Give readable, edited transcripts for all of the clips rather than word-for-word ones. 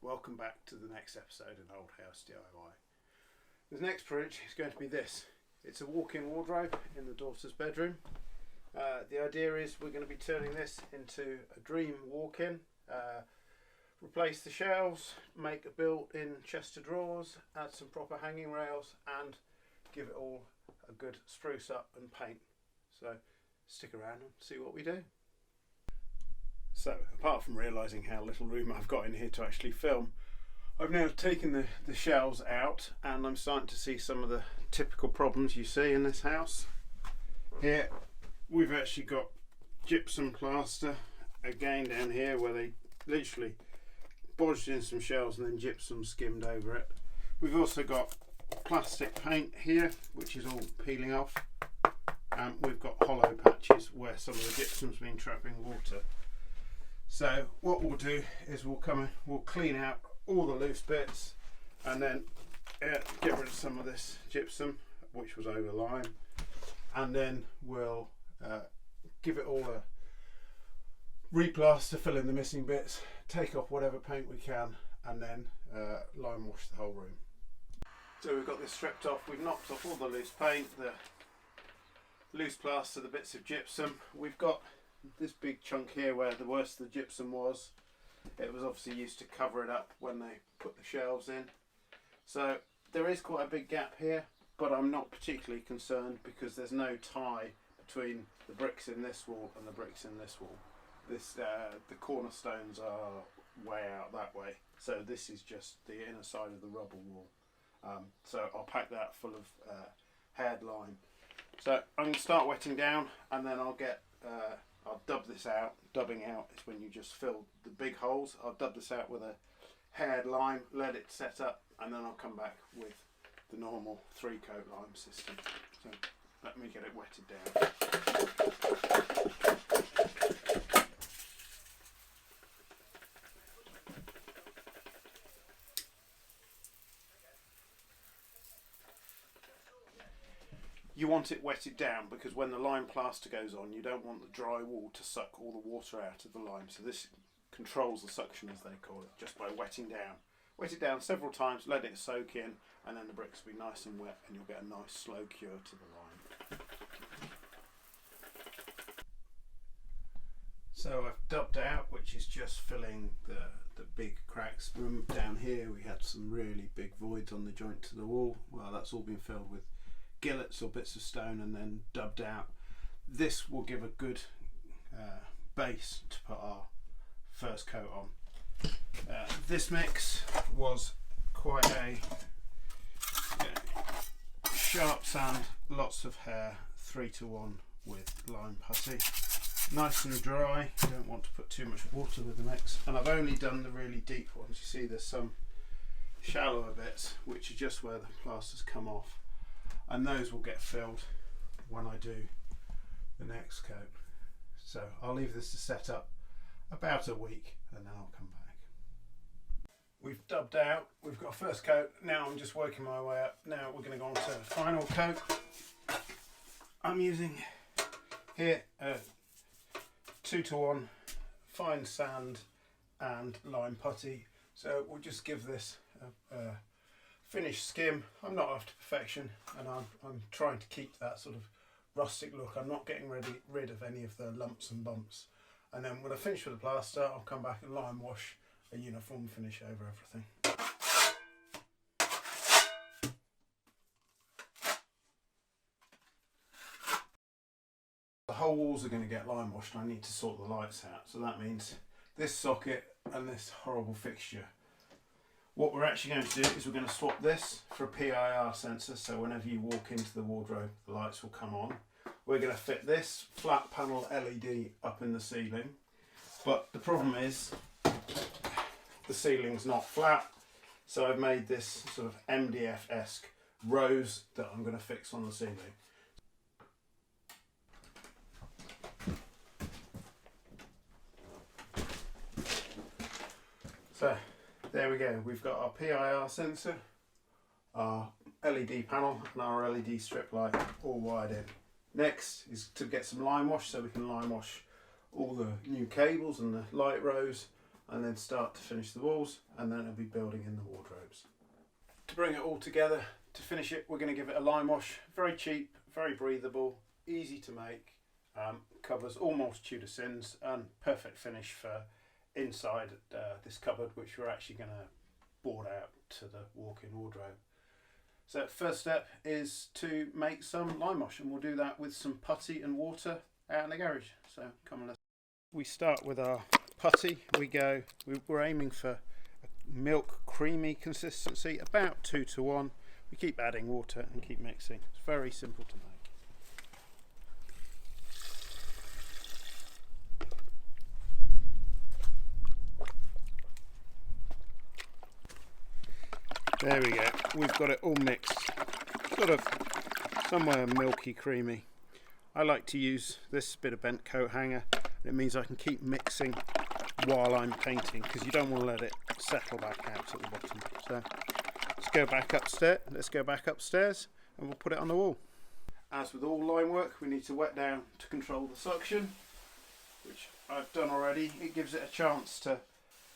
welcome back to the next episode in Old House DIY. This next project is going to be this. It's a walk-in wardrobe in the daughter's bedroom. The idea is we're going to be turning this into a dream walk-in, replace the shelves, make a built-in chest of drawers, add some proper hanging rails and give it all a good spruce up and paint. So stick around and see what we do. So apart from realising how little room I've got in here to actually film, I've now taken the shelves out and I'm starting to see some of the typical problems you see in this house. Here we've actually got gypsum plaster again down here where they literally bodged in some shelves and then gypsum skimmed over it. We've also got plastic paint here which is all peeling off, and we've got hollow patches where some of the gypsum's been trapping water. So what we'll do is we'll clean out all the loose bits and then get rid of some of this gypsum which was over lime, and then we'll give it all a replaster, fill in the missing bits, take off whatever paint we can, and then lime wash the whole room. So we've got this stripped off, we've knocked off all the loose paint, the loose plaster, the bits of gypsum. We've got this big chunk here where the worst of the gypsum was. It was obviously used to cover it up when they put the shelves in. So there is quite a big gap here, but I'm not particularly concerned because there's no tie between the bricks in this wall and the bricks in this wall. The cornerstones are way out that way, so this is just the inner side of the rubble wall. So I'll pack that full of haired lime. So I'm going to start wetting down and then I'll dub this out. Dubbing out is when you just fill the big holes. I'll dub this out with a haired lime, let it set up, and then I'll come back with the normal 3-coat lime system. So let me get it wetted down. You want it wetted down because when the lime plaster goes on, you don't want the dry wall to suck all the water out of the lime. So this controls the suction, as they call it, just by wetting down. Wet it down several times, let it soak in, and then the bricks will be nice and wet and you'll get a nice slow cure to the lime. So I've dubbed out, which is just filling the big cracks. Down here we had some really big voids on the joint to the wall. Well, that's all been filled with gillets or bits of stone and then dubbed out. This will give a good base to put our first coat on. This mix was quite a sharp sand, lots of hair, 3-to-1 with lime putty. Nice and dry, you don't want to put too much water with the mix. And I've only done the really deep ones. You see there's some shallower bits which are just where the plaster's come off, and those will get filled when I do the next coat. So I'll leave this to set up about a week and then I'll come back. We've dubbed out, we've got a first coat, now I'm just working my way up. Now we're going to go on to the final coat. I'm using here 2-to-1 fine sand and lime putty. So we'll just give this a finished skim. I'm not after perfection and I'm trying to keep that sort of rustic look. I'm not getting rid of any of the lumps and bumps. And then when I finish with the plaster, I'll come back and lime wash a uniform finish over everything. The whole walls are going to get lime washed and I need to sort the lights out. So that means this socket and this horrible fixture. What we're actually going to do is we're going to swap this for a PIR sensor, so whenever you walk into the wardrobe the lights will come on. We're going to fit this flat panel LED up in the ceiling, but the problem is the ceiling's not flat, so I've made this sort of MDF-esque rose that I'm going to fix on the ceiling. So there we go, we've got our PIR sensor, our LED panel and our LED strip light all wired in. Next is to get some lime wash so we can lime wash all the new cables and the light rows, and then start to finish the walls, and then I'll be building in the wardrobes. To bring it all together, to finish it, we're going to give it a lime wash. Very cheap, very breathable, easy to make, covers all multitude of sins, and perfect finish for inside this cupboard, which we're actually going to board out to the walk-in wardrobe. So first step is to make some lime wash, and we'll do that with some putty and water out in the garage. So come on, we start with our putty. We're aiming for a milk creamy consistency, about 2 to 1. We keep adding water and keep mixing. It's very simple to make. There we go, we've got it all mixed, sort of somewhere milky creamy. I like to use this bit of bent coat hanger. It means I can keep mixing while I'm painting, because you don't want to let it settle back out at the bottom. So let's go back upstairs and we'll put it on the wall. As with all lime work, we need to wet down to control the suction, which I've done already. It gives it a chance to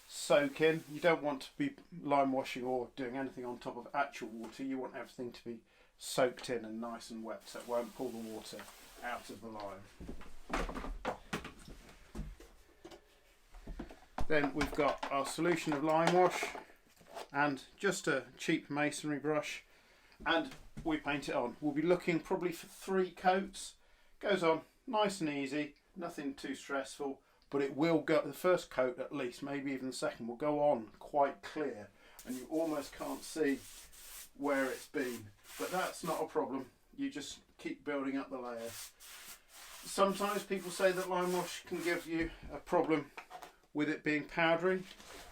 soak in. You don't want to be lime washing or doing anything on top of actual water. You want everything to be soaked in and nice and wet, so it won't pull the water out of the lime. Then we've got our solution of lime wash and just a cheap masonry brush, and we paint it on. We'll be looking probably for 3 coats. Goes on nice and easy, nothing too stressful, but it will go, the first coat at least, maybe even the second, will go on quite clear and you almost can't see where it's been. But that's not a problem, you just keep building up the layers. Sometimes people say that lime wash can give you a problem with it being powdery.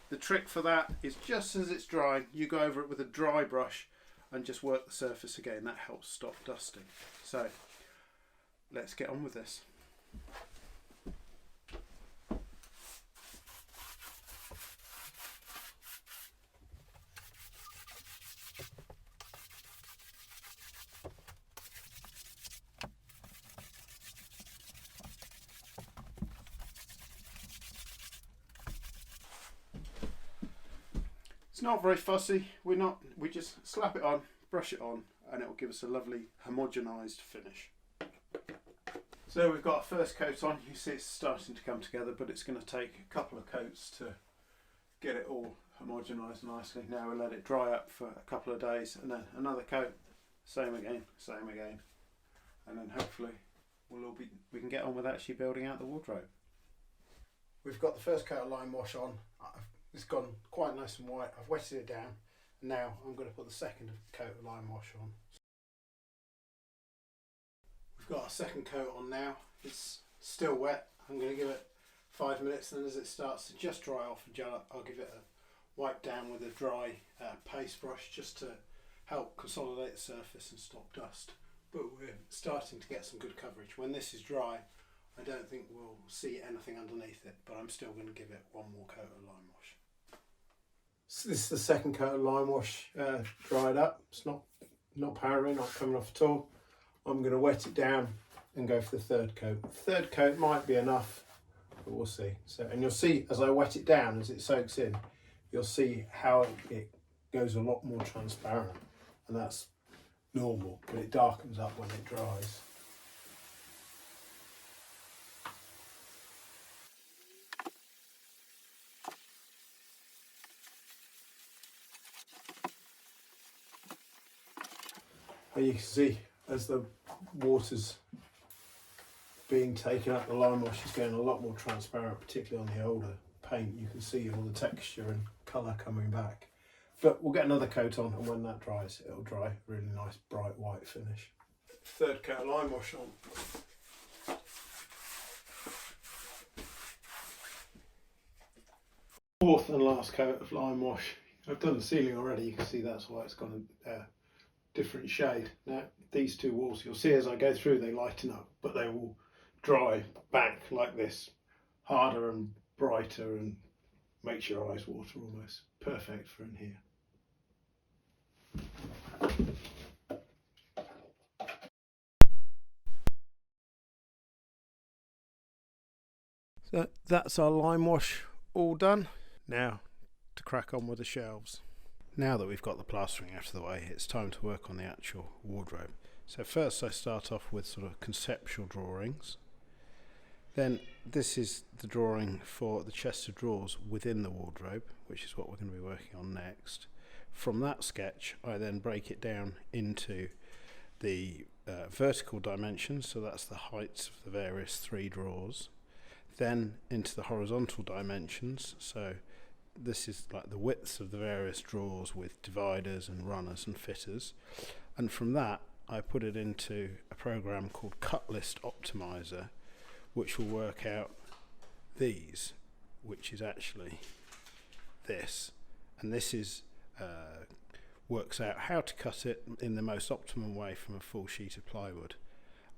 The trick for that is just as it's drying, you go over it with a dry brush and just work the surface again. That helps stop dusting. So let's get on with this. It's not very fussy. We just slap it on, brush it on, and it will give us a lovely homogenised finish. So we've got our first coat on. You see it's starting to come together, but it's going to take a couple of coats to get it all homogenised nicely. Now we'll let it dry up for a couple of days, and then another coat, same again, and then hopefully we can get on with actually building out the wardrobe. We've got the first coat of lime wash on. It's gone quite nice and white. I've wetted it down. Now I'm going to put the second coat of lime wash on. We've got our second coat on now. It's still wet. I'm going to give it 5 minutes, and as it starts to just dry off and gel up, I'll give it a wipe down with a dry paste brush just to help consolidate the surface and stop dust. But we're starting to get some good coverage. When this is dry, I don't think we'll see anything underneath it, but I'm still going to give it one more coat of lime wash. So this is the second coat of lime wash dried up. It's not powdery, not coming off at all. I'm going to wet it down and go for the third coat. The third coat might be enough, but we'll see. So, and you'll see as I wet it down, as it soaks in, you'll see how it goes a lot more transparent, and that's normal, but it darkens up when it dries. And you can see as the water's being taken up, the lime wash is getting a lot more transparent, particularly on the older paint. You can see all the texture and colour coming back. But we'll get another coat on, and when that dries, it'll dry a really nice bright white finish. Third coat of lime wash on. Fourth and last coat of lime wash. I've done the ceiling already. You can see that's why it's gone a different shade. Now these two walls, you'll see as I go through, they lighten up, but they will dry back like this, harder and brighter, and makes your eyes water almost. Perfect for in here. So that's our lime wash all done. Now to crack on with the shelves. Now that we've got the plastering out of the way, it's time to work on the actual wardrobe. So first I start off with sort of conceptual drawings. Then this is the drawing for the chest of drawers within the wardrobe, which is what we're going to be working on next. From that sketch I then break it down into the vertical dimensions, so that's the heights of the various 3 drawers. Then into the horizontal dimensions, so this is like the widths of the various drawers with dividers and runners and fitters. And from that I put it into a program called Cut List Optimizer, which will work out these, which is actually this. And this is works out how to cut it in the most optimum way from a full sheet of plywood.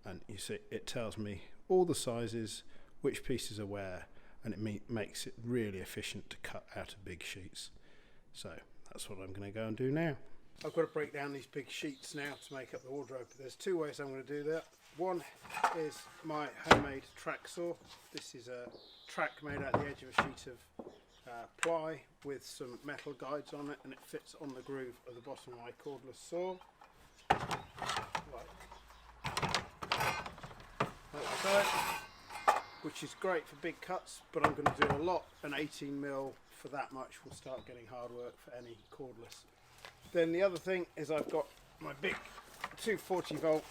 And you see it tells me all the sizes, which pieces are where, and it makes it really efficient to cut out of big sheets. So that's what I'm going to go and do now. I've got to break down these big sheets now to make up the wardrobe. There's 2 ways I'm going to do that. One is my homemade track saw. This is a track made out of the edge of a sheet of ply with some metal guides on it, and it fits on the groove of the bottom of my cordless saw. Like so, which is great for big cuts, but I'm going to do a lot, and 18mm for that much will start getting hard work for any cordless. Then the other thing is I've got my big 240V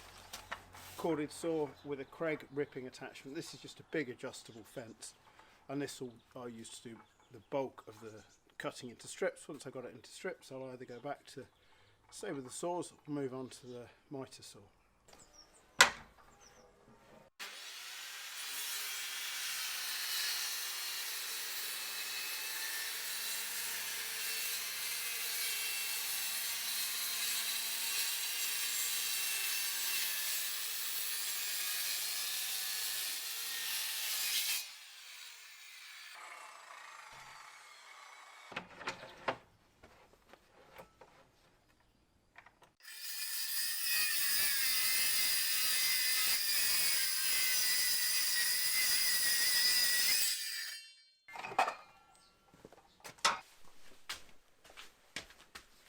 corded saw with a Craig ripping attachment. This is just a big adjustable fence, and this will I use to do the bulk of the cutting into strips. Once I got it into strips, I'll either go back to stay with the saws or move on to the mitre saw.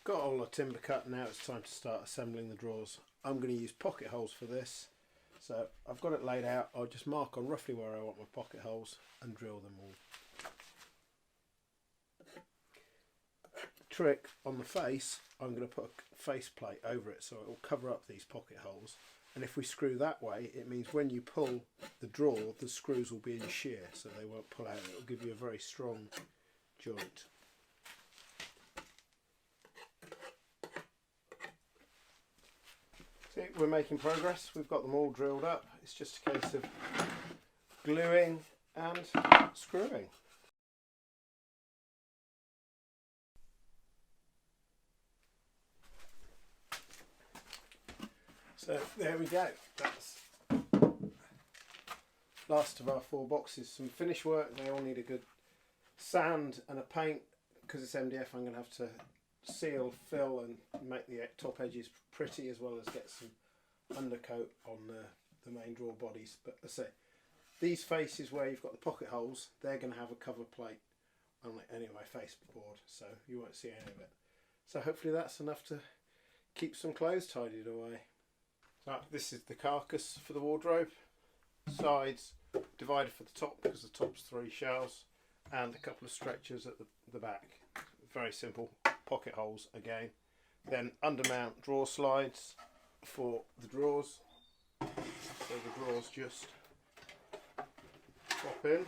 Got all the timber cut, now it's time to start assembling the drawers. I'm going to use pocket holes for this. So I've got it laid out. I'll just mark on roughly where I want my pocket holes and drill them all. Trick on the face, I'm going to put a face plate over it so it will cover up these pocket holes. And if we screw that way, it means when you pull the drawer, the screws will be in shear, so they won't pull out. It will give you a very strong joint. We're making progress. We've got them all drilled up. It's just a case of gluing and screwing. So there we go. That's last of our 4 boxes. Some finish work. They all need a good sand and a paint. Because it's MDF, I'm going to have to seal, fill and make the top edges pretty, as well as get some undercoat on the main drawer bodies. But I say, these faces where you've got the pocket holes, they're going to have a cover plate on any of my face board, so you won't see any of it. So hopefully that's enough to keep some clothes tidied away. So this is the carcass for the wardrobe. Sides divided for the top because the top's 3 shelves, and a couple of stretchers at the back. Very simple. Pocket holes again. Then undermount drawer slides for the drawers. So the drawers just pop in.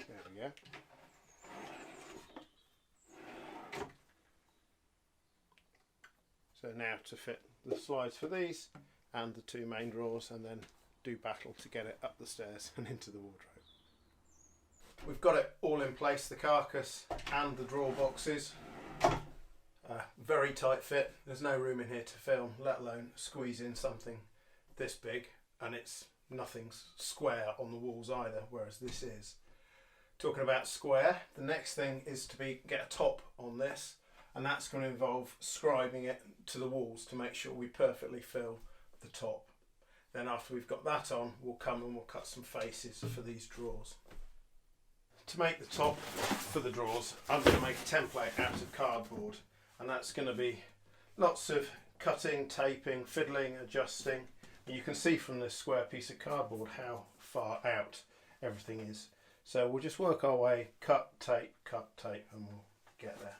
There we go. So now to fit the slides for these and the 2 main drawers, and then do battle to get it up the stairs and into the wardrobe. We've got it all in place, the carcass and the drawer boxes. Very tight fit. There's no room in here to film, let alone squeeze in something this big, and it's nothing square on the walls either, whereas this is. Talking about square, the next thing is to get a top on this, and that's going to involve scribing it to the walls to make sure we perfectly fill the top. Then after we've got that on, we'll come and we'll cut some faces for these drawers. to make the top for the drawers, I'm going to make a template out of cardboard, and that's going to be lots of cutting, taping, fiddling, adjusting. And you can see from this square piece of cardboard how far out everything is. So we'll just work our way, cut, tape, and we'll get there.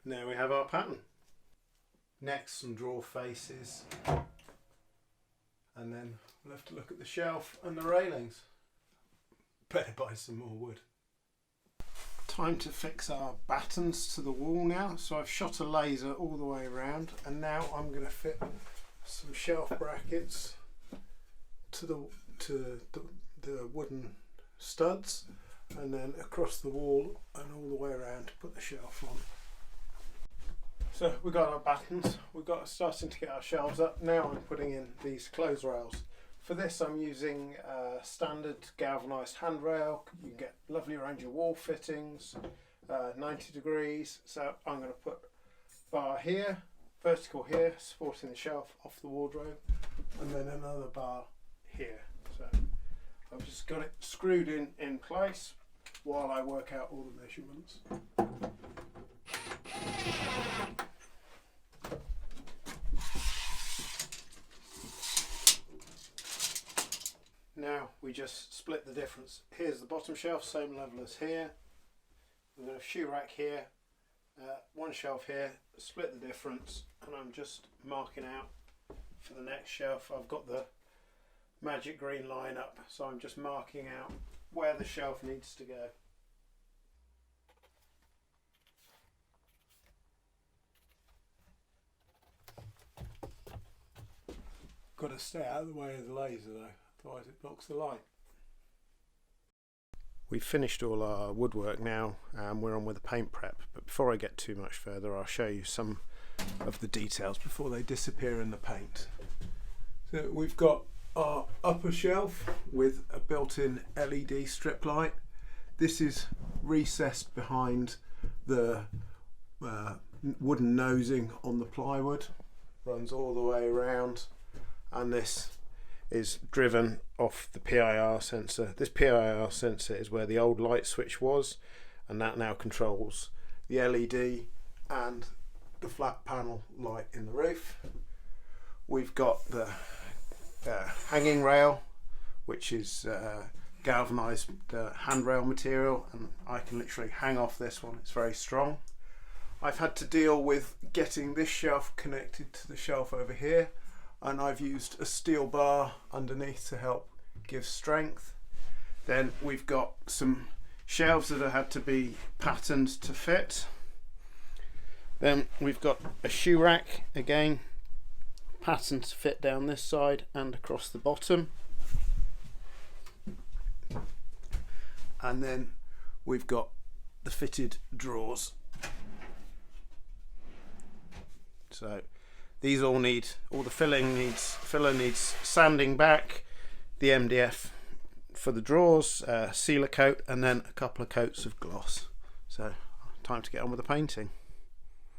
Now we have our pattern. Next, some drawer faces, and then we'll have to look at the shelf and the railings. Better buy some more wood. Time to fix our battens to the wall now. So I've shot a laser all the way around, and now I'm going to fit some shelf brackets to the wooden studs, and then across the wall and all the way around to put the shelf on. So we've got our battens, we've got starting to get our shelves up. Now I'm putting in these clothes rails. For this I'm using a standard galvanised handrail. You can get lovely around your wall fittings, 90 degrees. So I'm going to put bar here, vertical here, supporting the shelf off the wardrobe, and then another bar here. So I've just got it screwed in place while I work out all the measurements. Now we just split the difference. Here's the bottom shelf, same level as here. We've got a shoe rack here, one shelf here, split the difference, and I'm just marking out for the next shelf. I've got the magic green line up, so I'm just marking out where the shelf needs to go. Got to stay out of the way of the laser though, otherwise it blocks the light. We've finished all our woodwork now, and we're on with the paint prep. But before I get too much further, I'll show you some of the details before they disappear in the paint. So we've got our upper shelf with a built-in LED strip light. This is recessed behind the wooden nosing on the plywood, runs all the way around, and this is driven off the PIR sensor. This PIR sensor is where the old light switch was, and that now controls the LED and the flat panel light in the roof. We've got the hanging rail, which is galvanized handrail material, and I can literally hang off this one. It's very strong. I've had to deal with getting this shelf connected to the shelf over here, and I've used a steel bar underneath to help give strength. Then we've got some shelves that have had to be patterned to fit. Then we've got a shoe rack, again patterned to fit down this side and across the bottom. And then we've got the fitted drawers. So these all the filler needs sanding back, the MDF for the drawers, sealer coat, and then a couple of coats of gloss. So time to get on with the painting.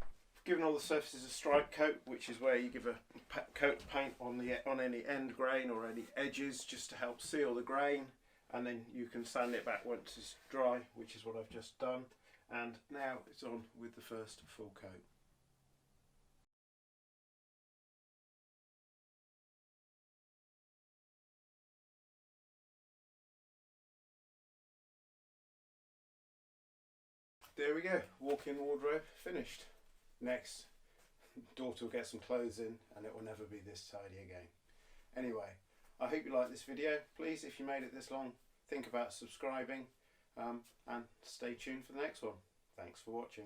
I've given all the surfaces a stripe coat, which is where you give a coat of paint on any end grain or any edges, just to help seal the grain, and then you can sand it back once it's dry, which is what I've just done. And now it's on with the first full coat. There we go, walk-in wardrobe finished. Next, daughter will get some clothes in, and it will never be this tidy again. Anyway, I hope you liked this video. Please, if you made it this long, think about subscribing, and stay tuned for the next one. Thanks for watching.